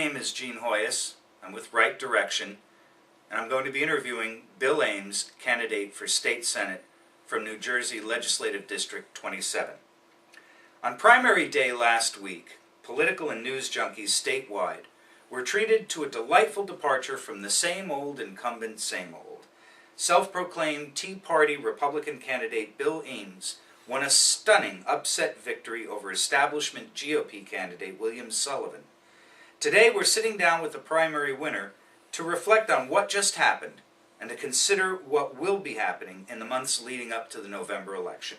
name is Gene Hoyas. I'm with Right Direction, and I'm going to be interviewing Bill Eames, candidate for State Senate from New Jersey Legislative District 27. On primary day last week, political and news junkies statewide were treated to a delightful departure from the same old incumbent same old. Self-proclaimed Tea Party Republican candidate Bill Eames won a stunning upset victory over establishment GOP candidate William Sullivan. Today we're sitting down with the primary winner to reflect on what just happened and to consider what will be happening in the months leading up to the November election.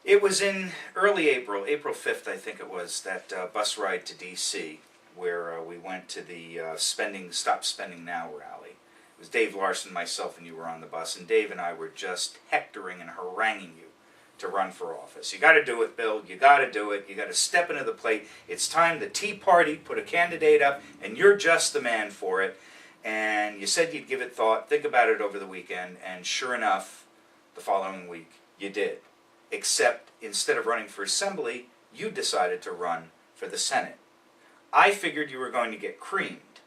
It was in early April, April 5th I think it was, that bus ride to D.C. where we went to the Stop Spending Now rally. It was Dave Larson, myself, and you were on the bus, and Dave and I were just hectoring and haranguing you to run for office. You got to do it, Bill. You got to do it. You got to step into the plate. It's time the Tea Party put a candidate up, and you're just the man for it. And you said you'd give it thought, think about it over the weekend, and sure enough, the following week, you did. Except instead of running for assembly, you decided to run for the Senate. I figured you were going to get creamed.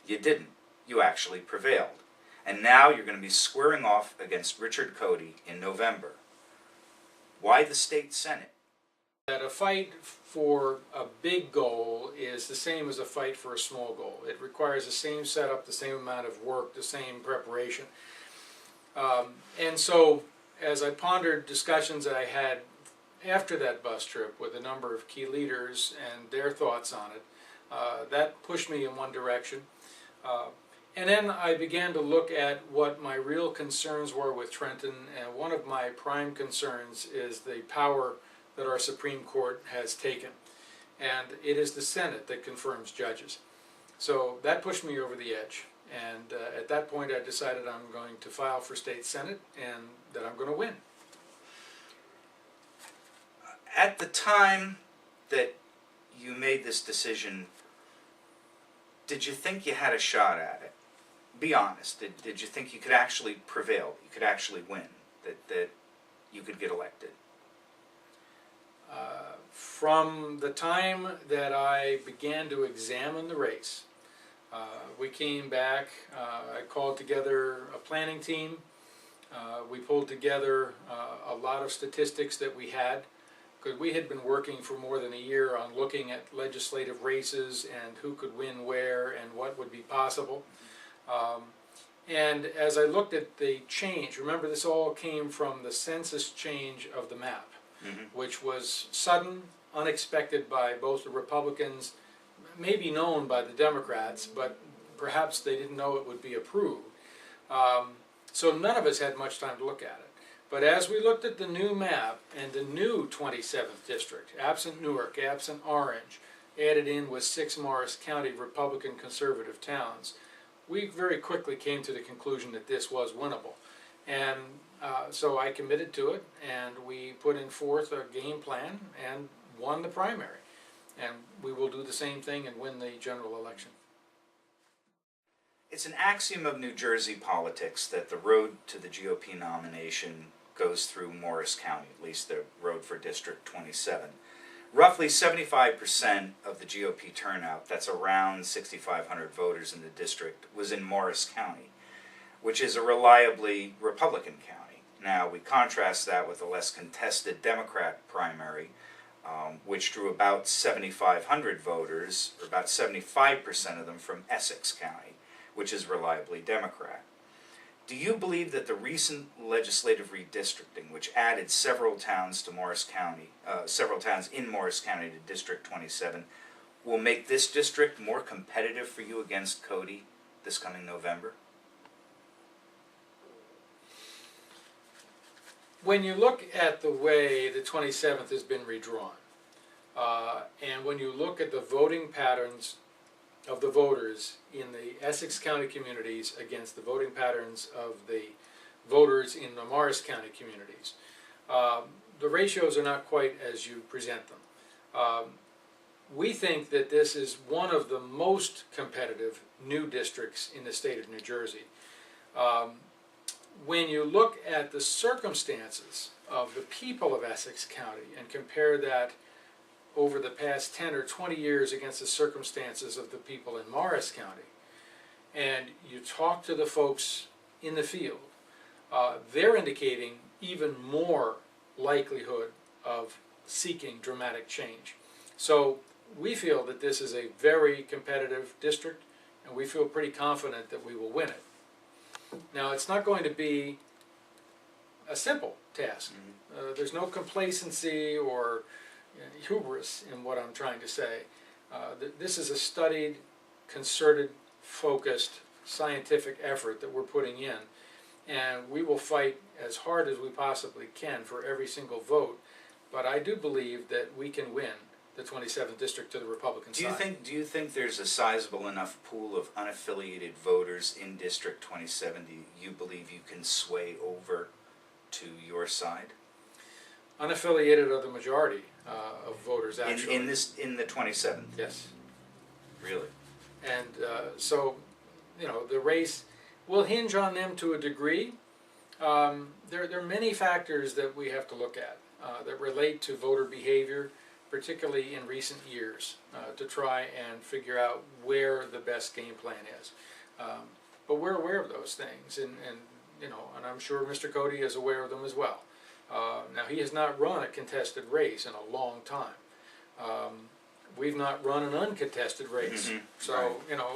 You didn't. You actually prevailed. And now you're going to be squaring off against Richard Cody in November. Why the state Senate? That a fight for a big goal is the same as a fight for a small goal. It requires the same setup, the same amount of work, the same preparation. And so as I pondered discussions that I had after that bus trip with a number of key leaders and their thoughts on it, that pushed me in one direction. And then I began to look at what my real concerns were with Trenton, and one of my prime concerns is the power that our Supreme Court has taken. And it is the Senate that confirms judges. So that pushed me over the edge. And at that point I decided I'm going to file for state Senate and that I'm going to win. At the time that you made this decision, did you think you had a shot at it? Be honest. Did you think you could actually prevail, you could actually win, that you could get elected? From the time that I began to examine the race, we came back, I called together a planning team, we pulled together a lot of statistics that we had, because we had been working for more than a year on looking at legislative races and who could win where and what would be possible. And as I looked at the change, remember this all came from the census change of the map, which was sudden, unexpected by both the Republicans, maybe known by the Democrats, but perhaps they didn't know it would be approved. So none of us had much time to look at it. But as we looked at the new map and the new 27th district, absent Newark, absent Orange, added in with 6 Morris County Republican conservative towns, we very quickly came to the conclusion that this was winnable. And so I committed to it, and we put in forth a game plan and won the primary. And we will do the same thing and win the general election. It's an axiom of New Jersey politics that the road to the GOP nomination goes through Morris County, at least the road for District 27. Roughly 75% of the GOP turnout, that's around 6,500 voters in the district, was in Morris County, which is a reliably Republican county. Now, we contrast that with a less contested Democrat primary, which drew about 7,500 voters, or about 75% of them from Essex County, which is reliably Democrat. Do you believe that the recent legislative redistricting, which added several towns to Morris County, several towns in Morris County to District 27, will make this district more competitive for you against Cody this coming November? When you look at the way the 27th has been redrawn, and when you look at the voting patterns of the voters in the Essex County communities against the voting patterns of the voters in the Morris County communities, the ratios are not quite as you present them. We think that this is one of the most competitive new districts in the state of New Jersey. When you look at the circumstances of the people of Essex County and compare that over the past 10 or 20 years against the circumstances of the people in Morris County, and you talk to the folks in the field, they're indicating even more likelihood of seeking dramatic change. So we feel that this is a very competitive district, and we feel pretty confident that we will win it. Now, it's not going to be a simple task. There's no complacency or hubris in what I'm trying to say. This is a studied, concerted, focused, scientific effort that we're putting in, and we will fight as hard as we possibly can for every single vote. But I do believe that we can win the 27th district to the Republican side. Do you think there's a sizable enough pool of unaffiliated voters in District 27 do you believe you can sway over to your side? Unaffiliated are the majority of voters, actually. In the 27th? Yes. Really? And so, you know, the race will hinge on them to a degree. There are many factors that we have to look at that relate to voter behavior, particularly in recent years, to try and figure out where the best game plan is. But we're aware of those things, and you know, and I'm sure Mr. Cody is aware of them as well. Now, he has not run a contested race in a long time. We've not run an uncontested race. So, right. you know,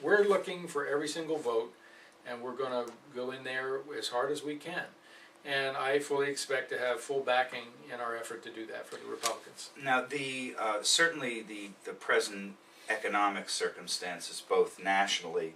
we're looking for every single vote, and we're going to go in there as hard as we can. And I fully expect to have full backing in our effort to do that for the Republicans. Now, certainly the present economic circumstances, both nationally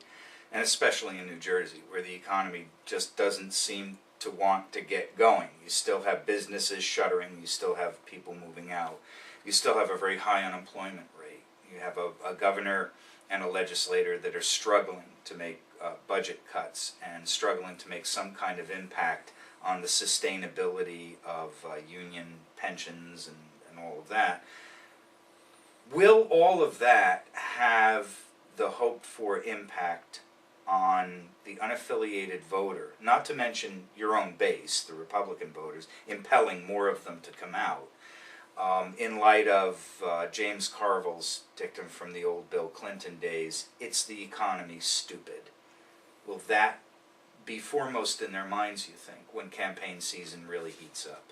and especially in New Jersey, where the economy just doesn't seem to want to get going. You still have businesses shuttering, you still have people moving out, you still have a very high unemployment rate. You have a governor and a legislator that are struggling to make budget cuts and struggling to make some kind of impact on the sustainability of union pensions and all of that. Will all of that have the hoped for impact on the unaffiliated voter, not to mention your own base, the Republican voters, impelling more of them to come out, in light of James Carville's dictum from the old Bill Clinton days, it's the economy, stupid? Will that be foremost in their minds, you think, when campaign season really heats up?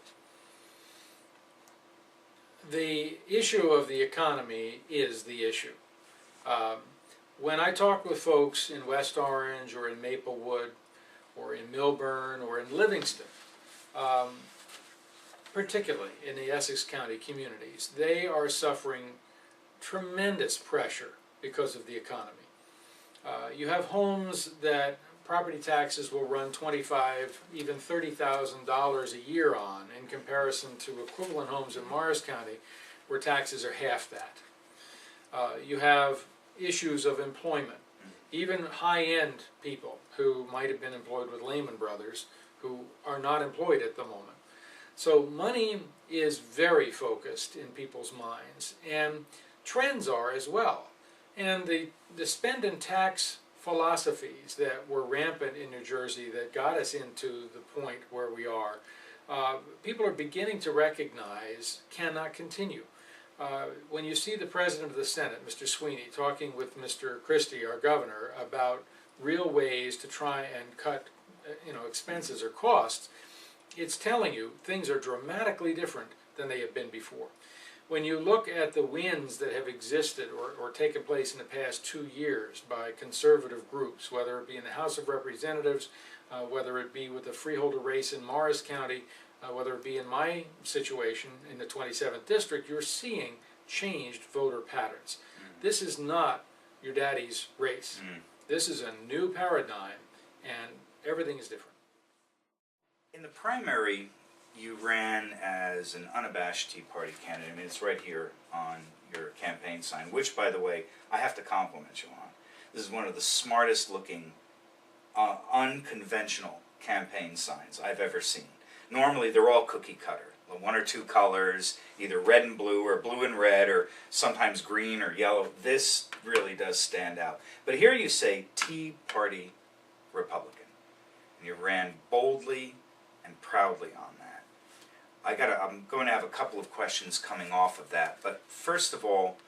The issue of the economy is the issue. When I talk with folks in West Orange or in Maplewood or in Milburn or in Livingston, particularly in the Essex County communities, they are suffering tremendous pressure because of the economy. You have homes that property taxes will run $25,000, even $30,000 a year on, in comparison to equivalent homes in Morris County where taxes are half that. You have issues of employment. Even high-end people who might have been employed with Lehman Brothers who are not employed at the moment. So money is very focused in people's minds, and trends are as well. And the spend and tax philosophies that were rampant in New Jersey that got us into the point where we are, people are beginning to recognize cannot continue. When you see the President of the Senate, Mr. Sweeney, talking with Mr. Christie, our governor, about real ways to try and cut expenses or costs, it's telling you things are dramatically different than they have been before. When you look at the wins that have existed or taken place in the past 2 years by conservative groups, whether it be in the House of Representatives, whether it be with the freeholder race in Morris County, whether it be in my situation in the 27th district, you're seeing changed voter patterns. This is not your daddy's race. This is a new paradigm, and everything is different. In the primary, you ran as an unabashed Tea Party candidate. I mean, it's right here on your campaign sign, which, by the way, I have to compliment you on. This is one of the smartest looking, unconventional campaign signs I've ever seen. Normally, they're all cookie cutter, one or two colors, either red and blue or blue and red or sometimes green or yellow. This really does stand out. But here you say Tea Party Republican. And you ran boldly and proudly on that. I'm going to have a couple of questions coming off of that, but first of all,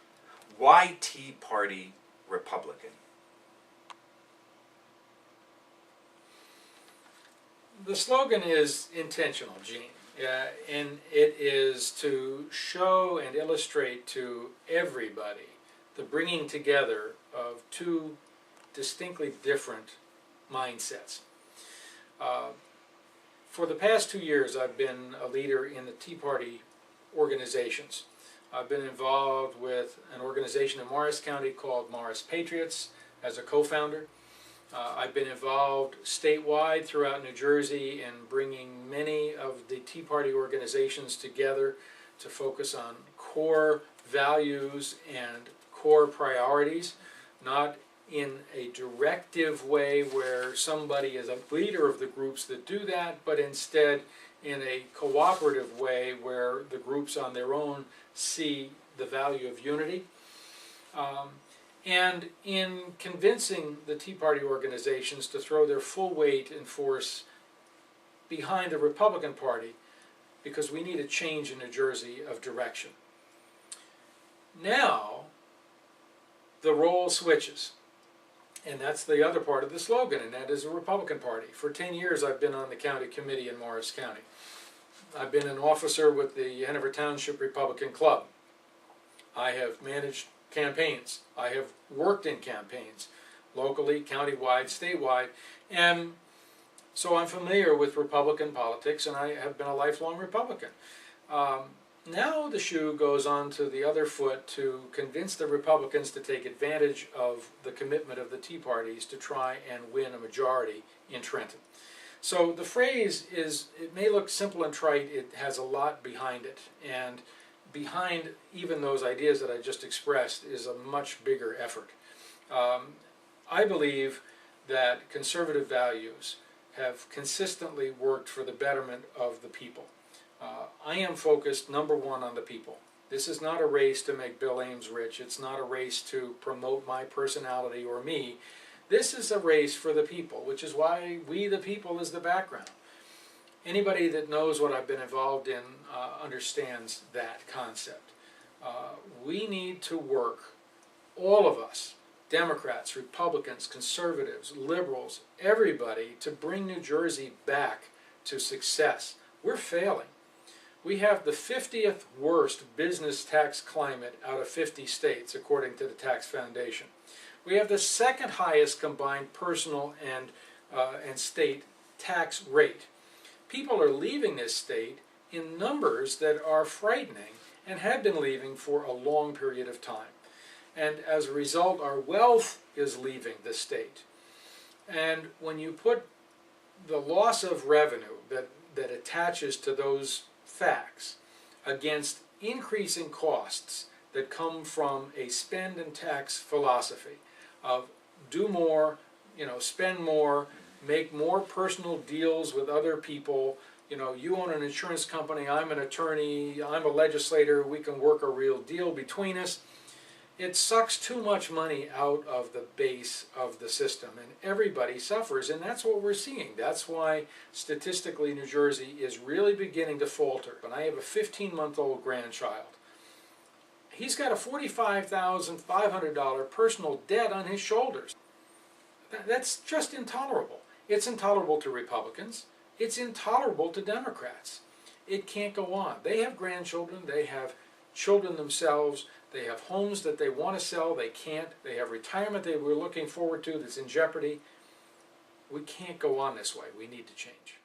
why Tea Party Republican? The slogan is intentional, Gene, and it is to show and illustrate to everybody the bringing together of two distinctly different mindsets. For the past 2 years, I've been a leader in the Tea Party organizations. I've been involved with an organization in Morris County called Morris Patriots as a co-founder. I've been involved statewide throughout New Jersey in bringing many of the Tea Party organizations together to focus on core values and core priorities, not in a directive way where somebody is a leader of the groups that do that, but instead in a cooperative way where the groups on their own see the value of unity. And in convincing the Tea Party organizations to throw their full weight and force behind the Republican Party, because we need a change in New Jersey of direction. Now, the role switches. And that's the other part of the slogan, and that is a Republican Party. For 10 years I've been on the county committee in Morris County. I've been an officer with the Hanover Township Republican Club. I have managed campaigns. I have worked in campaigns, locally, countywide, statewide, and so I'm familiar with Republican politics, and I have been a lifelong Republican. Now the shoe goes on to the other foot to convince the Republicans to take advantage of the commitment of the Tea Parties to try and win a majority in Trenton. So the phrase is, it may look simple and trite, it has a lot behind it, and behind even those ideas that I just expressed is a much bigger effort. I believe that conservative values have consistently worked for the betterment of the people. I am focused, number one, on the people. This is not a race to make Bill Eames rich. It's not a race to promote my personality or me. This is a race for the people, which is why we the people is the background. Anybody that knows what I've been involved in understands that concept. We need to work, all of us, Democrats, Republicans, conservatives, liberals, everybody, to bring New Jersey back to success. We're failing. We have the 50th worst business tax climate out of 50 states, according to the Tax Foundation. We have the second highest combined personal and state tax rate. People are leaving this state in numbers that are frightening and have been leaving for a long period of time. And as a result, our wealth is leaving the state. And when you put the loss of revenue that attaches to those facts against increasing costs that come from a spend and tax philosophy of do more, spend more, make more personal deals with other people. You own an insurance company, I'm an attorney, I'm a legislator, we can work a real deal between us. It sucks too much money out of the base of the system, and everybody suffers, and that's what we're seeing. That's why statistically New Jersey is really beginning to falter. And I have a 15-month-old grandchild. He's got a $45,500 personal debt on his shoulders. That's just intolerable. It's intolerable to Republicans. It's intolerable to Democrats. It can't go on. They have grandchildren. They have children themselves. They have homes that they want to sell. They can't. They have retirement they were looking forward to that's in jeopardy. We can't go on this way. We need to change.